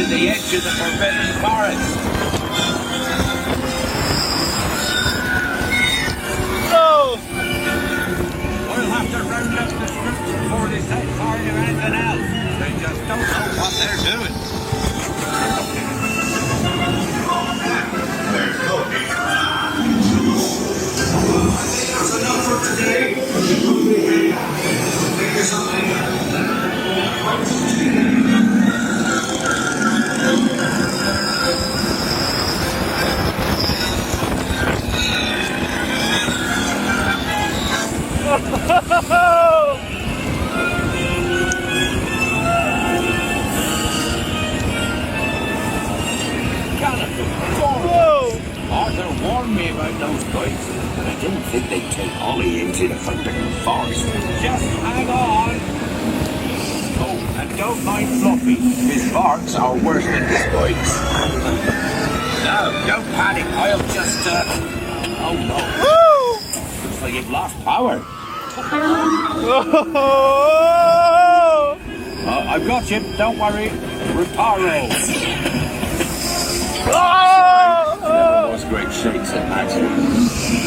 to the edge of the forbidden forest. No! We'll have to round up the troops before they set fire to anything else. They just don't know what they're doing. There's no danger. I think that's enough for today. Think of something. Arthur warned me about those bikes, and I didn't think they'd take Ollie into the forbidden forest. Just hang on. Oh, and don't mind Fluffy. His barks are worse than his bikes. No, don't panic. I'll just, oh no. Woo! Looks like you've lost power. I've got you. Don't worry. Reparo. Oh! Never was great shakes at Hagrid.